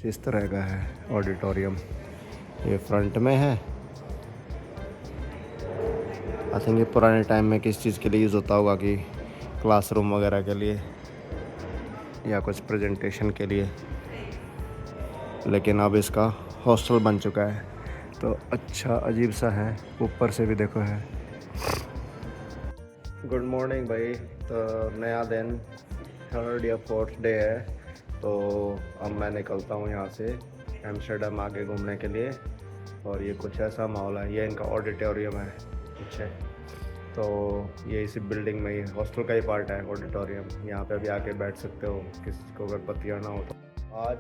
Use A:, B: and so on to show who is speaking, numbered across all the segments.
A: इस तरह का है ऑडिटोरियम। ये फ्रंट में है। आई थिंक ये पुराने टाइम में किस चीज़ के लिए यूज़ होता होगा, कि क्लासरूम वगैरह के लिए या कुछ प्रेजेंटेशन के लिए, लेकिन अब इसका हॉस्टल बन चुका है। तो अच्छा अजीब सा है, ऊपर से भी देखो है। गुड मॉर्निंग भाई। तो नया दिन, थर्ड या फोर्थ डे है। तो अब मैं निकलता हूँ यहाँ से एम्स्टर्डम आगे घूमने के लिए। और ये कुछ ऐसा माहौल है, ये इनका ऑडिटोरियम है पीछे। तो ये इसी बिल्डिंग में ही हॉस्टल का ही पार्ट है ऑडिटोरियम। यहाँ पे भी आके बैठ सकते हो किसी को अगर पति आना हो तो। आज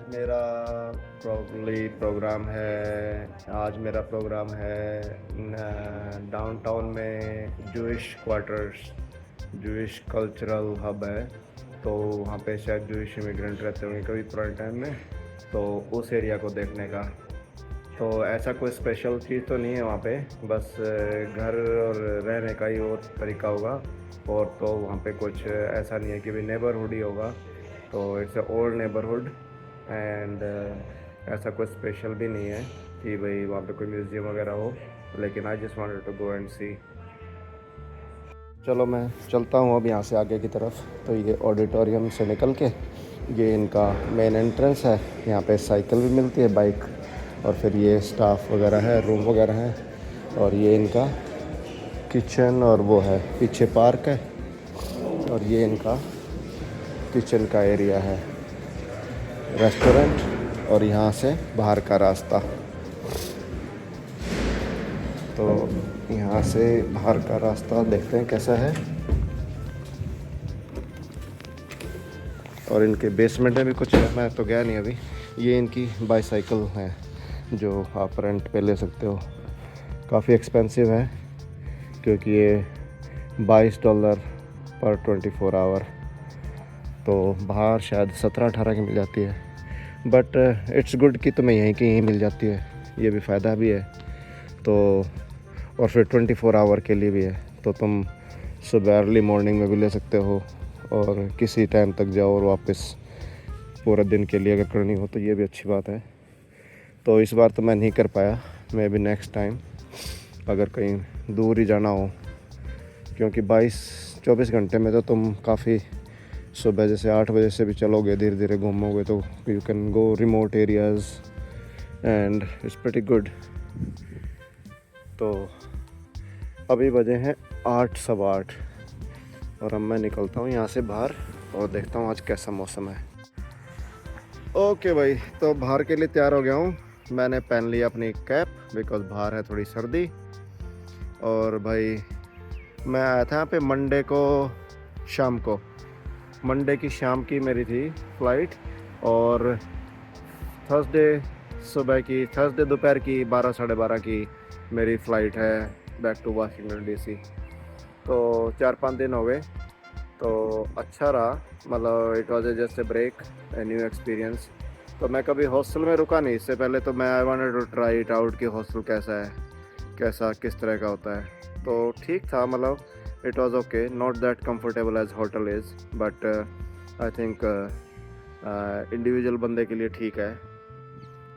A: मेरा प्रोग्राम है डाउनटाउन में Jewish quarters, Jewish cultural hub है। तो वहाँ पे शायद जूइश इमिग्रेंट रहते होंगे कभी पुराने टाइम में, तो उस एरिया को देखने का। तो ऐसा कोई स्पेशल चीज़ तो नहीं है वहाँ पे, बस घर और रहने का ही और तरीका होगा। और तो वहाँ पे कुछ ऐसा नहीं है कि भाई नेबरहुड ही होगा। तो it's a old neighbourhood and ऐसा कोई स्पेशल भी नहीं है कि भाई वहाँ पे कोई म्यूज़ियम वगैरह हो। लेकिन I just wanted to go and see. चलो मैं चलता हूँ अब यहाँ से आगे की तरफ। तो ये ऑडिटोरियम से निकल के ये इनका मेन एंट्रेंस है। यहाँ पे साइकिल भी मिलती है, बाइक, और फिर ये स्टाफ वगैरह है, रूम वगैरह है। और ये इनका किचन और वो है, पीछे पार्क है। और ये इनका किचन का एरिया है, रेस्टोरेंट, और यहाँ से बाहर का रास्ता। तो यहाँ से बाहर का रास्ता देखते हैं कैसा है। और इनके बेसमेंट में भी कुछ है, मैं तो गया नहीं अभी। ये इनकी बाईसाइकिल है जो आप रेंट पे ले सकते हो। काफ़ी एक्सपेंसिव है क्योंकि ये $22 पर 24 आवर। तो बाहर शायद 17-18 की मिल जाती है, बट इट्स गुड कि तुम्हें यहीं की यहीं मिल जाती है। ये भी फ़ायदा भी है। तो और फिर 24 आवर के लिए भी है। तो तुम सुबह अर्ली मॉर्निंग में भी ले सकते हो और किसी टाइम तक जाओ और वापस पूरे दिन के लिए अगर करनी हो तो ये भी अच्छी बात है। तो इस बार तो मैं नहीं कर पाया, मे बी नेक्स्ट टाइम अगर कहीं दूर ही जाना हो, क्योंकि 22-24 घंटे में तो तुम काफ़ी, सुबह जैसे 8 बजे से भी चलोगे, धीरे धीरे घूमोगे, तो you can go remote areas and it's pretty good. तो अभी बजे हैं 8, 8:15 और अब मैं निकलता हूँ यहाँ से बाहर और देखता हूँ आज कैसा मौसम है। ओके भाई, तो बाहर के लिए तैयार हो गया हूँ। मैंने पहन लिया अपनी कैप बिकॉज बाहर है थोड़ी सर्दी। और भाई मैं आया था यहाँ पे मंडे की शाम की मेरी थी फ़्लाइट, और थर्सडे दोपहर की 12, 12:30 की मेरी फ़्लाइट है बैक टू वाशिंगटन डीसी। तो 4-5 दिन हो गए। तो अच्छा रहा, मतलब it was just a break, a new experience. तो मैं कभी हॉस्टल में रुका नहीं इससे पहले, तो मैं I wanted to try it out कि हॉस्टल कैसा है, किस तरह का होता है। तो ठीक था, मतलब it was okay, not that comfortable as hotel is, but I think individual बंदे के लिए ठीक है।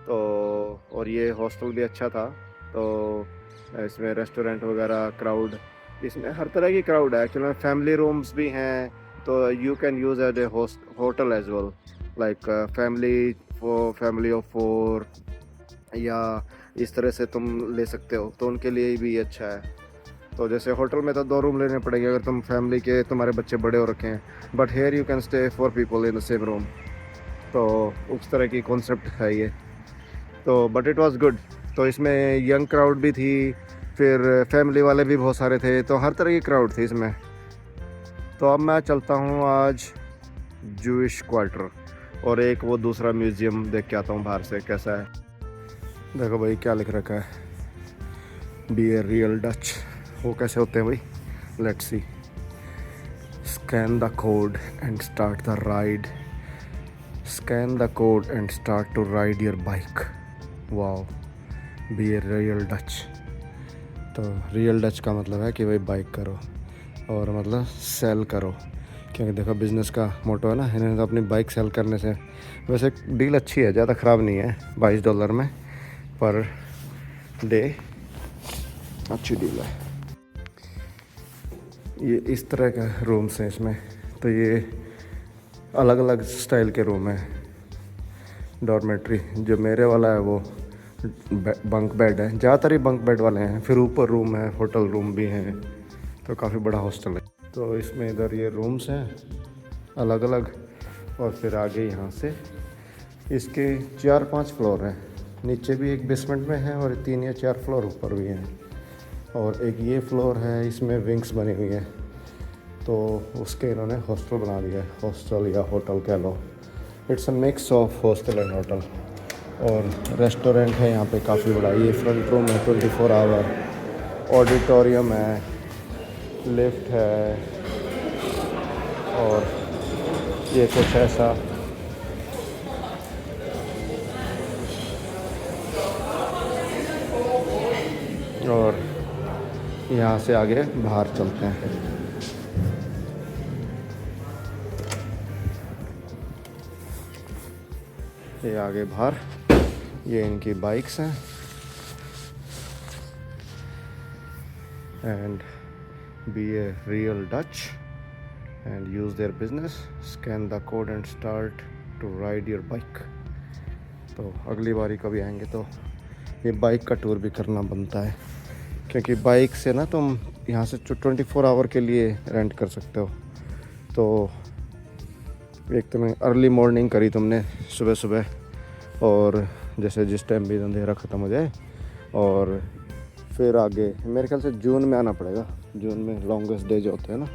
A: तो और ये हॉस्टल भी अच्छा था। तो इसमें रेस्टोरेंट वगैरह, क्राउड, इसमें हर तरह की क्राउड है एक्चुअली। फैमिली रूम्स भी हैं, तो you can use as a hotel as well, like family of 4, या इस तरह से तुम ले सकते हो। तो उनके लिए भी अच्छा है। तो जैसे होटल में तो 2 रूम लेने पड़ेंगे अगर तुम फैमिली के, तुम्हारे बच्चे बड़े हो रखे हैं, but here you can stay 4 people in the same room. तो उस तरह की कॉन्सेप्ट है ये। तो बट इट वाज गुड। तो इसमें यंग क्राउड भी थी, फिर फैमिली वाले भी बहुत सारे थे, तो हर तरह की क्राउड थी इसमें। तो अब मैं चलता हूँ आज जूइश क्वार्टर और एक वो दूसरा म्यूज़ियम देख के आता हूँ बाहर से कैसा है। देखो भाई क्या लिख रखा है, बी ए रियल डच। वो कैसे होते हैं भाई, let's see. Scan the code and start the ride. Scan the code and start to ride your bike. Wow, be a real Dutch. तो रियल डच का मतलब है कि भाई बाइक करो, और मतलब सेल करो, क्योंकि देखो बिज़नेस का मोटो है ना, इन्होंने तो अपनी बाइक सेल करने से, वैसे डील अच्छी है, ज़्यादा ख़राब नहीं है, $22 में पर डे अच्छी डील है। ये इस तरह का रूम्स हैं इसमें, तो ये अलग अलग स्टाइल के रूम हैं। डॉर्मेट्री जो मेरे वाला है वो बंक बेड है, ज़्यादातर ही बंक बेड वाले हैं, फिर ऊपर रूम है, होटल रूम भी हैं, तो काफ़ी बड़ा हॉस्टल है। तो इसमें इधर ये रूम्स हैं अलग अलग, और फिर आगे यहाँ से इसके 4-5 फ्लोर हैं, नीचे भी एक बेसमेंट में है और 3 या 4 फ्लोर ऊपर भी हैं, और एक ये फ्लोर है, इसमें विंग्स बनी हुई हैं, तो उसके इन्होंने हॉस्टल बना दिया है, हॉस्टल या होटल कह लो। It's a mix of hostel and hotel. और रेस्टोरेंट है यहाँ पे काफ़ी बड़ा, ये फ्रंट रूम है 24 आवर, ऑडिटोरियम है, लिफ्ट है, और ये कुछ ऐसा। और यहाँ से आगे बाहर चलते हैं। ये आगे बाहर, ये इनकी बाइक्स हैं, and be a real Dutch and use their business, scan the code and start to ride your bike. तो अगली बारी कभी आएंगे तो ये बाइक का टूर भी करना बनता है, क्योंकि बाइक से ना तुम यहाँ से 24 आवर के लिए रेंट कर सकते हो। तो एक तो मैं अर्ली मॉर्निंग करी तुमने सुबह सुबह, और जैसे जिस टाइम भी अंधेरा ख़त्म हो जाए, और फिर आगे मेरे ख्याल से जून में आना पड़ेगा, जून में लॉन्गेस्ट डे जो होते हैं ना,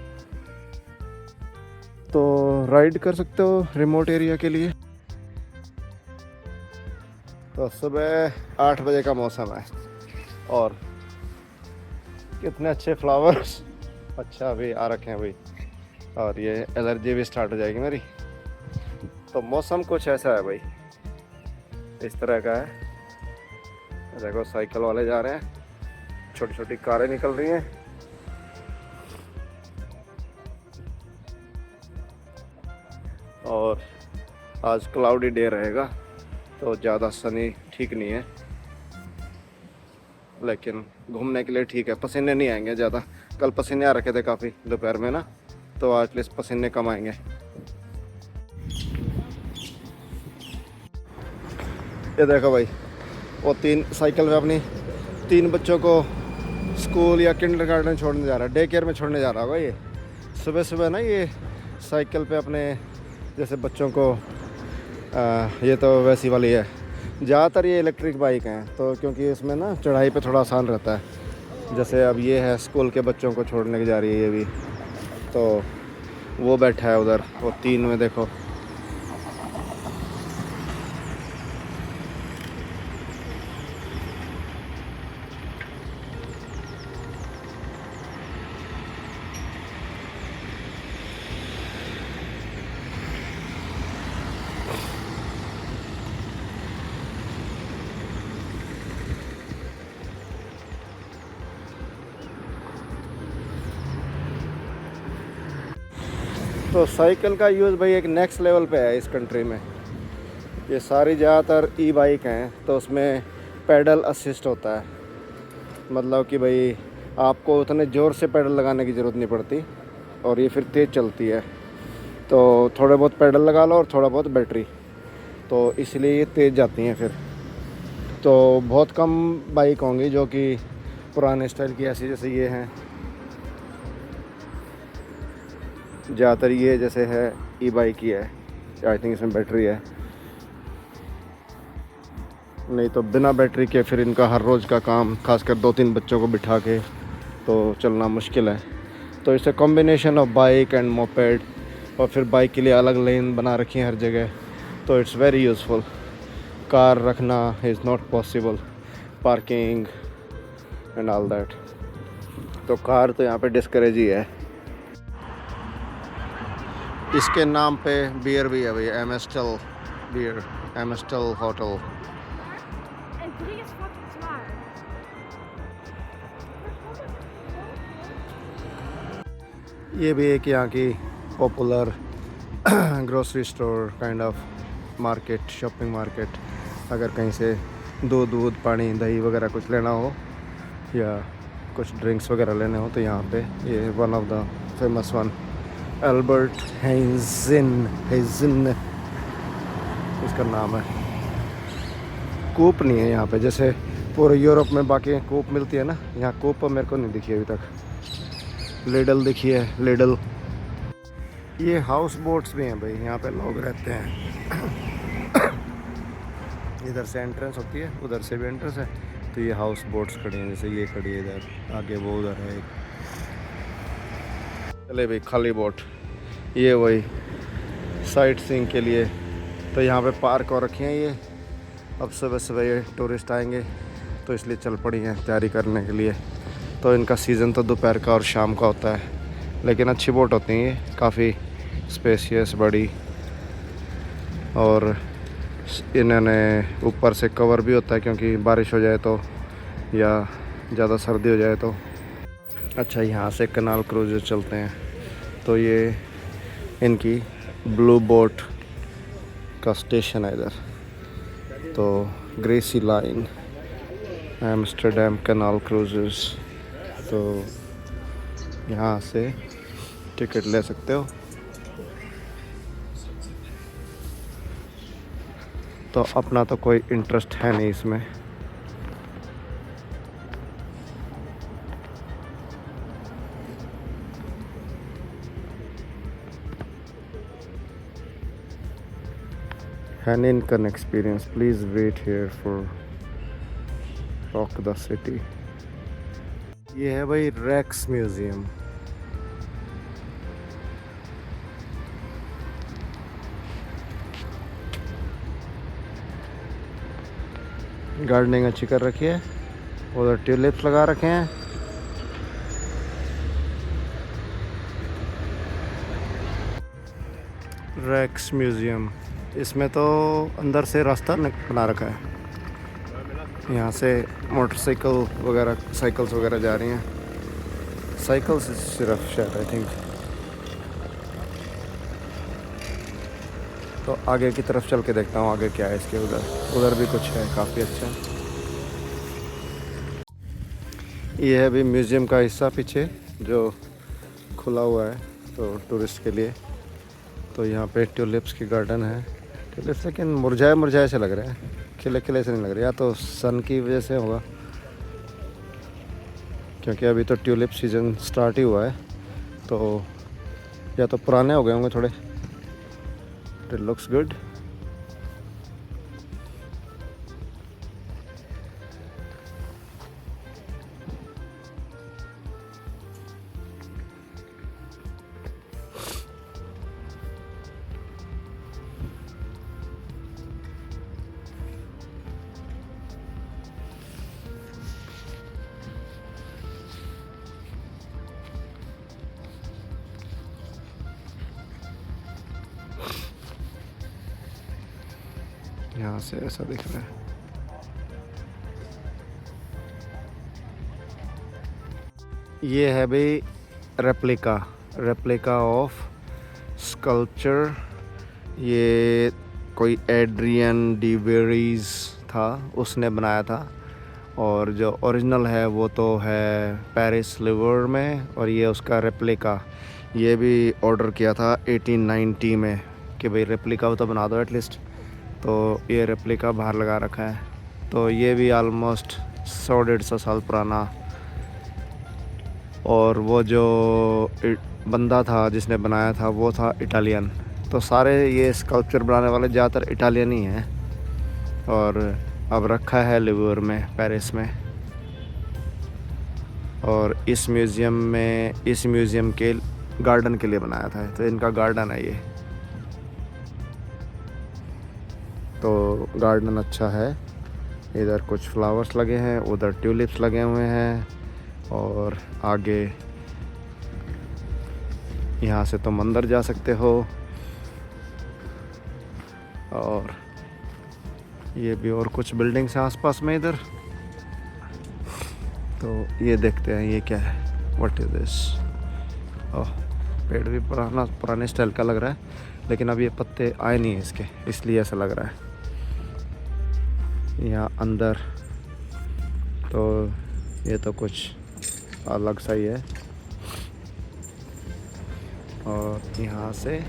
A: तो राइड कर सकते हो रिमोट एरिया के लिए। तो सुबह 8 बजे का मौसम है, और कितने अच्छे फ्लावर्स अच्छा अभी आ रखे हैं भाई, और ये एलर्जी भी स्टार्ट हो जाएगी मेरी। तो मौसम कुछ ऐसा है भाई, इस तरह का है। देखो साइकिल वाले जा रहे हैं, छोटी छोटी कारें निकल रही हैं, और आज क्लाउडी डे रहेगा, तो ज़्यादा सनी ठीक नहीं है, लेकिन घूमने के लिए ठीक है, पसीने नहीं आएंगे ज़्यादा। कल पसीने आ रखे थे काफ़ी दोपहर में ना, तो आज एटलीस्ट पसीने कम आएंगे। ये देखो भाई, वो 3 साइकिल में अपनी 3 बच्चों को स्कूल या किंडरगार्टन छोड़ने जा रहा है, डे केयर में छोड़ने जा रहा होगा ये सुबह सुबह ना, ये साइकिल पे अपने जैसे बच्चों को। ये तो वैसी वाली है, ज़्यादातर ये इलेक्ट्रिक बाइक हैं, तो क्योंकि इसमें ना चढ़ाई पे थोड़ा आसान रहता है। जैसे अब ये है स्कूल के बच्चों को छोड़ने की जा रही है ये भी, तो वो बैठा है उधर, वो 3 में देखो। तो साइकिल का यूज़ भाई एक नेक्स्ट लेवल पे है इस कंट्री में। ये सारी ज़्यादातर ई बाइक हैं, तो उसमें पेडल असिस्ट होता है, मतलब कि भाई आपको उतने ज़ोर से पेडल लगाने की ज़रूरत नहीं पड़ती, और ये फिर तेज़ चलती है। तो थोड़े बहुत पेडल लगा लो और थोड़ा बहुत बैटरी, तो इसलिए ये तेज़ जाती हैं फिर। तो बहुत कम बाइक होंगी जो कि पुराने स्टाइल की ऐसी जैसे ये हैं, ज़्यादातर ये जैसे है ई बाइक ही है, आई थिंक इसमें बैटरी है, नहीं तो बिना बैटरी के फिर इनका हर रोज़ का काम, खासकर 2-3 बच्चों को बिठा के तो चलना मुश्किल है। तो इसे combination of bike and moped, और फिर बाइक के लिए अलग लेन बना रखी है हर जगह, तो इट्स वेरी यूज़फुल। कार रखना is not possible, parking and all that, तो कार तो यहाँ पे डिस्करेज ही है। इसके नाम पे बियर भी है भाई, एमेस्टल बियर, एमेस्टल होटल। ये भी एक यहाँ की popular grocery store kind of market, shopping market. अगर कहीं से दूध पानी दही वगैरह कुछ लेना हो या कुछ ड्रिंक्स वगैरह लेने हो तो यहाँ पे ये one of the famous one, Albert Heijn इसका नाम है। कूप नहीं है यहाँ पे, जैसे पूरे यूरोप में बाकी कूप मिलती है ना, यहाँ कूप मेरे को नहीं दिखी अभी तक। लिडल दिखी है, लिडल। ये हाउस बोट्स भी हैं भाई, यहाँ पे लोग रहते हैं। इधर से एंट्रेंस होती है, उधर से भी एंट्रेंस है। तो ये हाउस बोट्स खड़ी हैं, जैसे ये खड़ी है इधर, आगे वो उधर है एक। चले भाई खाली बोट, ये वही साइट सीइंग के लिए। तो यहाँ पे पार्क और रखे हैं ये। अब सुबह सुबह ये टूरिस्ट आएंगे तो इसलिए चल पड़ी हैं तैयारी करने के लिए। तो इनका सीज़न तो दोपहर का और शाम का होता है, लेकिन अच्छी बोट होती हैं ये, काफ़ी स्पेशियस बड़ी। और इन्होंने ऊपर से कवर भी होता है क्योंकि बारिश हो जाए तो या ज़्यादा सर्दी हो जाए तो। अच्छा, यहाँ से कनाल क्रूज़ चलते हैं। तो ये इनकी ब्लू बोट का स्टेशन है इधर। तो ग्रेसी लाइन, एम्स्टर्डम कनाल क्रूज़ेस। तो यहाँ से टिकट ले सकते हो। तो अपना तो कोई इंटरेस्ट है नहीं इसमें। An Incan experience. Please wait here for Rock the City. ये है भाई रेक्स म्यूजियम। गार्डनिंग अच्छी कर रखी है, उधर ट्यूलिप्स लगा रखे हैं। रेक्स म्यूजियम, इसमें तो अंदर से रास्ता बना रखा है। यहाँ से मोटरसाइकिल वगैरह, साइकिल्स वगैरह जा रही हैं। साइकिल्स सिर्फ शायद आई थिंक। तो आगे की तरफ चल के देखता हूँ आगे क्या है इसके। उधर भी कुछ है काफ़ी अच्छा। ये है अभी म्यूज़ियम का हिस्सा पीछे जो खुला हुआ है तो टूरिस्ट के लिए। तो यहाँ पे ट्यूलिप्स की गार्डन है। ट्यूलिप्स लेकिन मुरझाए से लग रहे हैं, खिले से नहीं लग रहे। या तो सन की वजह से होगा, क्योंकि अभी तो ट्यूलिप सीज़न स्टार्ट ही हुआ है। तो या तो पुराने हो गए होंगे थोड़े। It looks good. यहाँ से ऐसा दिख रहा है। ये है भाई रेप्लिका ऑफ स्कल्पचर। ये कोई एड्रियन डी वेरीज था, उसने बनाया था। और जो ओरिजिनल है वो तो है पेरिस लिवर में, और ये उसका रेप्लिका। ये भी ऑर्डर किया था 1890 में कि भाई रेप्लिका तो बना दो एटलीस्ट। तो ये रेप्लिका बाहर लगा रखा है। तो ये भी आलमोस्ट 100-150 साल पुराना। और वो जो बंदा था जिसने बनाया था वो था इटालियन। तो सारे ये स्कल्पचर बनाने वाले ज़्यादातर इटालियन ही हैं। और अब रखा है लिवर में, पेरिस में। और इस म्यूज़ियम के गार्डन के लिए बनाया था। तो इनका गार्डन है ये। तो गार्डन अच्छा है। इधर कुछ फ्लावर्स लगे हैं, उधर ट्यूलिप्स लगे हुए हैं। और आगे यहाँ से तो मंदिर जा सकते हो। और ये भी और कुछ बिल्डिंग्स हैं आसपास में इधर। तो ये देखते हैं ये क्या है, व्हाट इज दिस। ओह, पेड़ भी पुराने स्टाइल का लग रहा है, लेकिन अब ये पत्ते आए नहीं हैं इसके, इसलिए ऐसा लग रहा है। यहाँ अंदर तो ये तो कुछ अलग सा ही है। और यहाँ से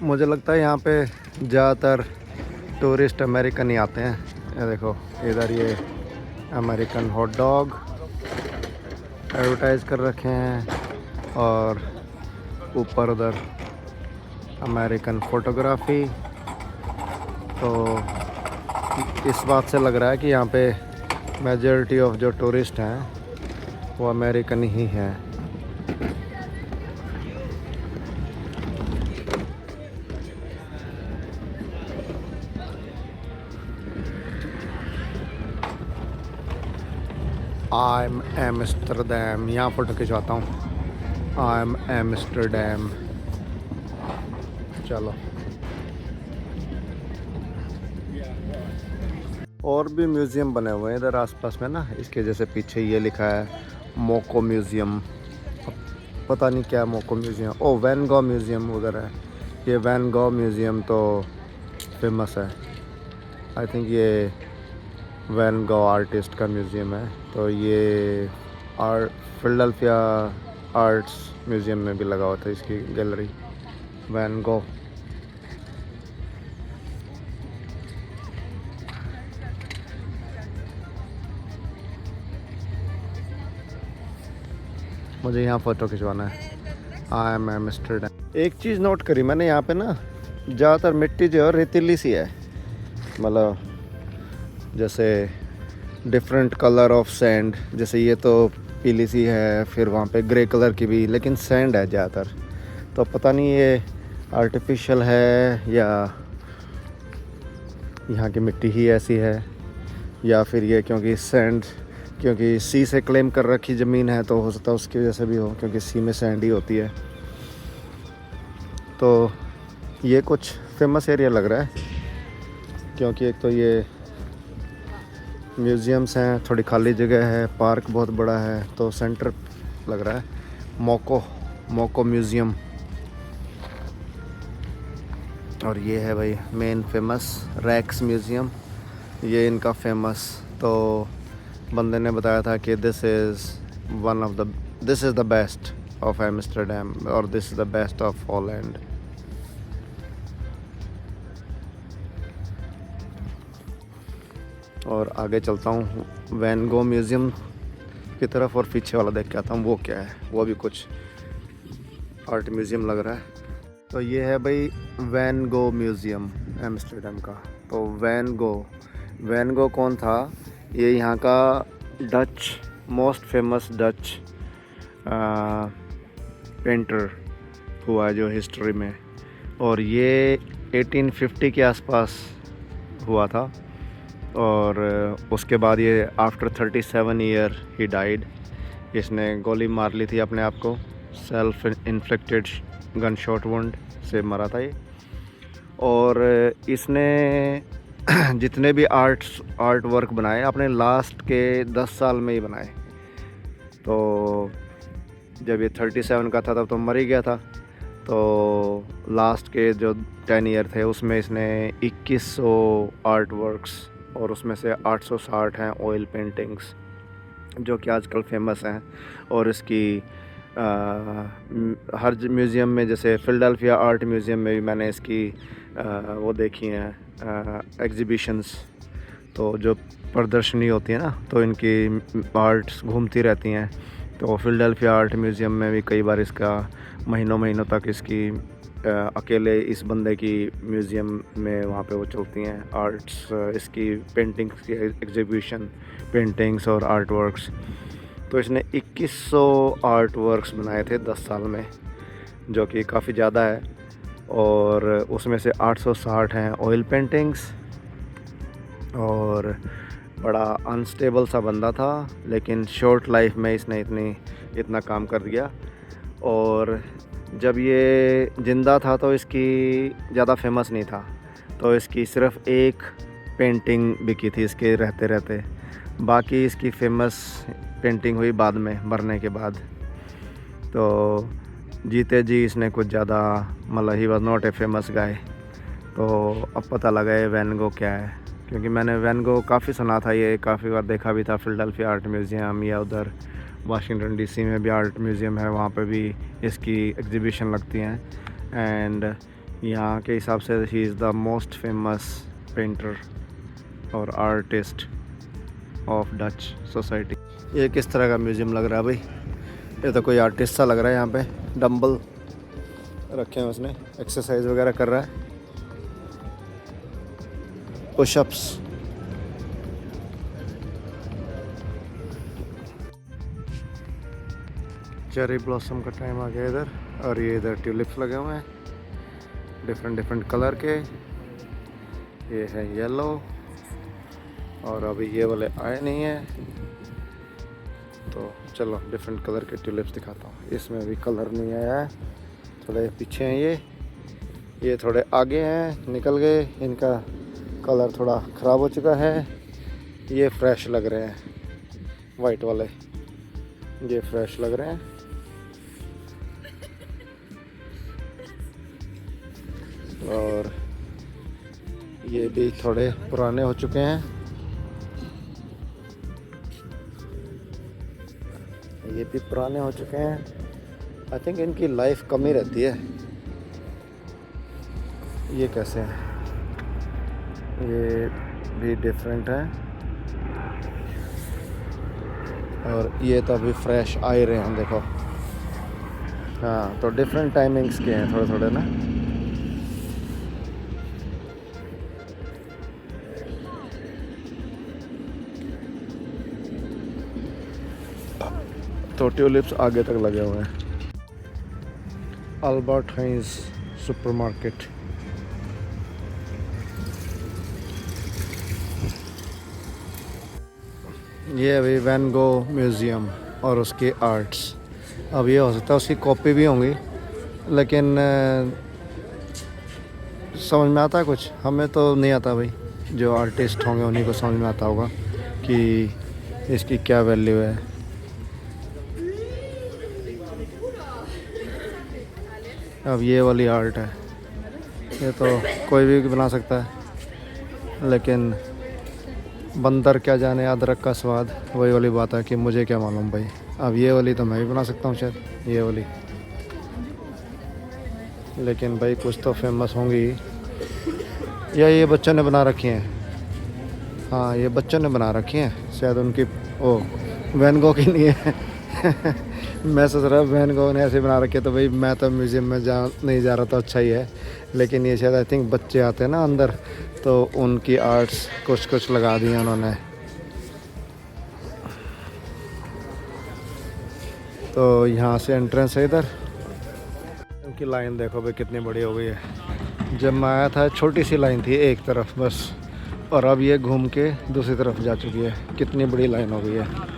A: मुझे लगता है यहाँ पे ज़्यादातर टूरिस्ट अमेरिकन ही आते हैं। ये देखो इधर ये अमेरिकन हॉट डॉग एडवर्टाइज कर रखे हैं, और ऊपर उधर अमेरिकन फोटोग्राफी। तो इस बात से लग रहा है कि यहाँ पे मेजॉरिटी ऑफ जो टूरिस्ट हैं वो अमेरिकन ही हैं। आई एम एम्स्टरडैम, यहाँ फ़ोटो खिंचवाता हूँ। I am Amsterdam. चलो, और भी म्यूज़ियम बने हुए हैं इधर आसपास में ना। इसके जैसे पीछे ये लिखा है मोको म्यूज़ियम, पता नहीं क्या मोको म्यूज़ियम। ओ वैन गॉग म्यूज़ियम उधर है। ये वैन गॉग म्यूज़ियम तो फेमस है, आई थिंक ये वैन गॉग आर्टिस्ट का म्यूज़ियम है। तो ये फिलाडेल्फिया आर्ट्स म्यूज़ियम में भी लगा हुआ था इसकी गैलरी, वैन गॉग। मुझे यहाँ फ़ोटो खिंचवाना है। I am Amsterdam. एक चीज़ नोट करी मैंने, यहाँ पे ना ज़्यादातर मिट्टी जो है रेतीली सी है, मतलब जैसे डिफरेंट कलर ऑफ सैंड। जैसे ये तो पीली सी है, फिर वहाँ पे ग्रे कलर की भी, लेकिन सैंड है ज़्यादातर। तो पता नहीं ये आर्टिफिशियल है या यहाँ की मिट्टी ही ऐसी है, या फिर ये क्योंकि सी से क्लेम कर रखी ज़मीन है तो हो सकता है उसकी वजह से भी हो, क्योंकि सी में सैंड ही होती है। तो ये कुछ फेमस एरिया लग रहा है, क्योंकि एक तो ये म्यूज़ियम्स हैं, थोड़ी खाली जगह है, पार्क बहुत बड़ा है, तो सेंटर लग रहा है। मोको म्यूज़ियम। और ये है भाई मेन फेमस रैक्स म्यूज़ियम, ये इनका फेमस। तो बंदे ने बताया था कि this is the best of Amsterdam, और this is the best of Holland. और आगे चलता हूँ वैन गॉग म्यूज़ियम की तरफ, और पीछे वाला देख के आता हूँ वो क्या है। वो भी कुछ आर्ट म्यूज़ियम लग रहा है। तो ये है भाई वैन गॉग म्यूज़ियम एम्स्टरडैम का। तो वैन गॉग कौन था? ये यहाँ का मोस्ट फेमस डच पेंटर हुआ जो हिस्ट्री में, और ये 1850 के आसपास हुआ था। और उसके बाद ये आफ्टर 37 ईयर ही डाइड। इसने गोली मार ली थी अपने आप को, self inflicted gun shot wound से मरा था ये। और इसने जितने भी आर्ट वर्क बनाए अपने लास्ट के 10 साल में ही बनाए। तो जब ये 37 का था तब तो मर ही गया था। तो लास्ट के जो 10 ईयर थे उसमें इसने 2100 आर्ट वर्क्स, और उसमें से 860 हैं ऑयल पेंटिंग्स, जो कि आजकल फेमस हैं। और इसकी हर म्यूज़ियम में, जैसे फिलाडेल्फिया आर्ट म्यूज़ियम में भी मैंने इसकी वो देखी हैं एग्ज़िबिशंस। तो जो प्रदर्शनी होती है ना, तो इनकी आर्ट्स घूमती रहती हैं। तो फिलाडेल्फिया आर्ट म्यूज़ियम में भी कई बार इसका महीनों तक इसकी अकेले इस बंदे की म्यूज़ियम में वहाँ पे वो चलती हैं आर्ट्स, इसकी पेंटिंग्स की एग्जीबिशन, पेंटिंग्स और आर्ट वर्क्स। तो इसने 2100 आर्ट वर्क्स बनाए थे 10 साल में, जो कि काफ़ी ज़्यादा है। और उसमें से 860 हैं ऑयल पेंटिंग्स। और बड़ा अनस्टेबल सा बंदा था, लेकिन शॉर्ट लाइफ में इसने इतना काम कर दिया। और जब ये ज़िंदा था तो इसकी ज़्यादा फेमस नहीं था, तो इसकी सिर्फ़ एक पेंटिंग बिकी थी इसके रहते रहते। बाकी इसकी फेमस पेंटिंग हुई बाद में, मरने के बाद। तो जीते जी इसने कुछ ज़्यादा, मतलब he was not a famous गाय। तो अब पता लगा ये वैन गो क्या है, क्योंकि मैंने वैन गो काफ़ी सुना था, ये काफ़ी बार देखा भी था। फिलाडेल्फिया आर्ट म्यूज़ियम या उधर वाशिंगटन डीसी में भी आर्ट म्यूज़ियम है, वहाँ पे भी इसकी एग्जीबिशन लगती हैं। एंड यहाँ के हिसाब से he is the most famous painter और आर्टिस्ट ऑफ डच सोसाइटी। ये किस तरह का म्यूज़ियम लग रहा है भाई? ये तो कोई आर्टिस्ट सा लग रहा है। यहाँ पे डंबल रखे हैं, उसने एक्सरसाइज वगैरह कर रहा है, पुशअप्स। चेरी ब्लॉसम का टाइम आ गया इधर, और ये इधर ट्यूलिप्स लगे हुए हैं डिफरेंट डिफरेंट कलर के। ये है येलो, और अभी ये वाले आए नहीं हैं, तो चलो डिफरेंट कलर के ट्यूलिप्स दिखाता हूँ। इसमें भी कलर नहीं आया है, थोड़े पीछे हैं ये थोड़े आगे हैं, निकल गए, इनका कलर थोड़ा ख़राब हो चुका है। ये फ्रेश लग रहे हैं, वाइट वाले ये फ्रेश लग रहे हैं। और ये भी थोड़े पुराने हो चुके हैं, ये भी पुराने हो चुके हैं। आई थिंक इनकी लाइफ कम ही रहती है। ये कैसे हैं? ये भी डिफरेंट है, और ये तो अभी फ्रेश आ ही रहे हैं, देखो। हाँ, तो डिफरेंट टाइमिंग्स के हैं थोड़े थोड़े ना। तो ट्यूलिप्स आगे तक लगे हुए हैं। अल्बर्ट हाइंस सुपरमार्केट। ये अभी वैन गो म्यूज़ियम और उसके आर्ट्स। अब ये हो सकता है उसकी कॉपी भी होंगी, लेकिन समझ में आता है कुछ, हमें तो नहीं आता भाई। जो आर्टिस्ट होंगे उन्हीं को समझ में आता होगा कि इसकी क्या वैल्यू है। अब ये वाली आर्ट है, ये तो कोई भी बना सकता है, लेकिन बंदर क्या जाने अदरक का स्वाद, वही वाली बात है कि मुझे क्या मालूम भाई। अब ये वाली तो मैं भी बना सकता हूँ शायद, ये वाली, लेकिन भाई कुछ तो फेमस होंगी। या ये बच्चों ने बना रखी हैं? हाँ, ये बच्चों ने बना रखी हैं शायद, उनकी ओ वैन गो की नहीं है। मैं सोच रहा वैन गो ने ऐसे बना रखे, तो भाई मैं तो म्यूज़ियम में नहीं जा रहा, तो अच्छा ही है। लेकिन ये शायद आई थिंक बच्चे आते हैं ना अंदर, तो उनकी आर्ट्स कुछ कुछ लगा दी उन्होंने। तो यहाँ से एंट्रेंस है इधर। उनकी लाइन देखो भाई कितनी बड़ी हो गई है। जब मैं आया था छोटी सी लाइन थी एक तरफ बस, और अब ये घूम के दूसरी तरफ जा चुकी है। कितनी बड़ी लाइन हो गई है।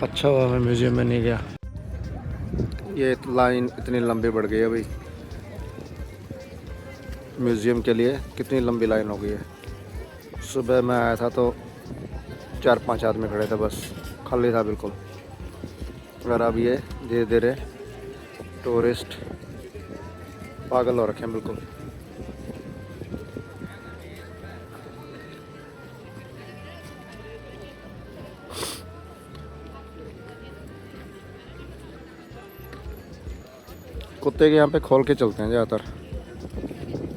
A: अच्छा हुआ मैं म्यूज़ियम में नहीं गया। ये लाइन इतनी लंबी बढ़ गई है भाई, म्यूज़ियम के लिए कितनी लंबी लाइन हो गई है। सुबह मैं आया था तो 4-5 आदमी खड़े थे बस, खाली था बिल्कुल। अगर अब ये धीरे धीरे टूरिस्ट पागल हो रखे हैं बिल्कुल। कुत्ते के यहाँ पे खोल के चलते हैं ज़्यादातर।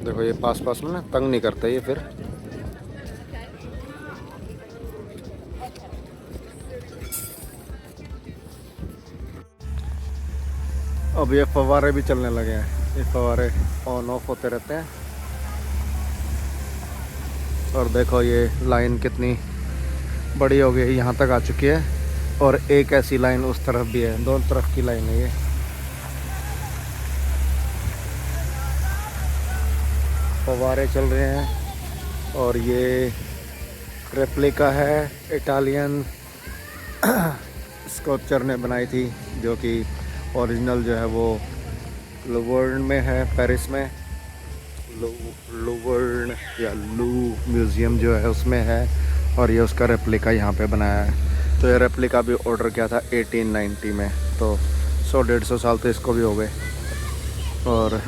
A: देखो ये पास पास में ना तंग नहीं करते ये फिर। अब ये फव्वारे भी चलने लगे हैं, ये फव्वारे ऑन ऑफ होते रहते हैं। और देखो ये लाइन कितनी बड़ी हो गई, यहाँ तक आ चुकी है। और एक ऐसी लाइन उस तरफ भी है, दोनों तरफ की लाइन है ये। फव्वारे चल रहे हैं, और ये रेप्लिका है, इटालियन स्कल्पचर ने बनाई थी, जो कि ओरिजिनल जो है वो लुवर्न में है, पेरिस में। लुवर्न या लू म्यूज़ियम जो है उसमें है, और ये उसका रेप्लिका यहाँ पे बनाया है। तो ये रेप्लिका भी ऑर्डर किया था 1890 में, तो 100-150 साल तो इसको भी हो गए। और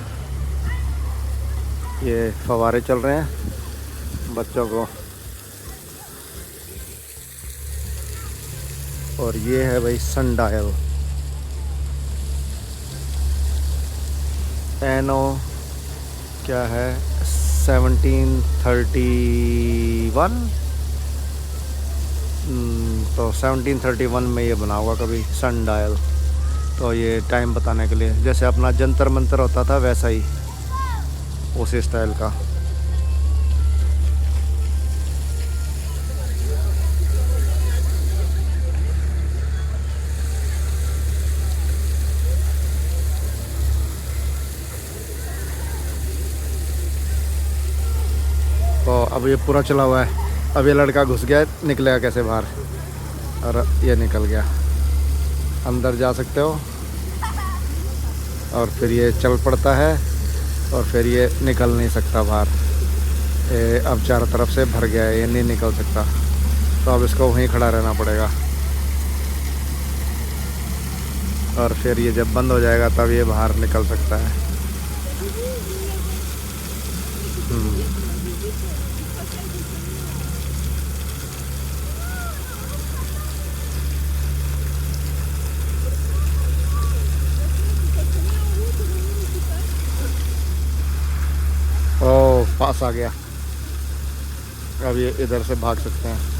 A: ये फव्वारे चल रहे हैं बच्चों को। और ये है भाई सनडायल, एनो क्या है 1731। तो 1731 में ये बना हुआ कभी सनडायल। तो ये टाइम बताने के लिए, जैसे अपना जंतर मंतर होता था वैसा ही, उसी स्टाइल का। तो अब ये पूरा चला हुआ है। अब ये लड़का घुस गया, निकलेगा कैसे बाहर? और ये निकल गया। अंदर जा सकते हो, और फिर ये चल पड़ता है, और फिर ये निकल नहीं सकता बाहर। ये अब चारों तरफ से भर गया है, ये नहीं निकल सकता। तो अब इसको वहीं खड़ा रहना पड़ेगा, और फिर ये जब बंद हो जाएगा तब ये बाहर निकल सकता है। ओ पास आ गया। अब ये इधर से भाग सकते हैं।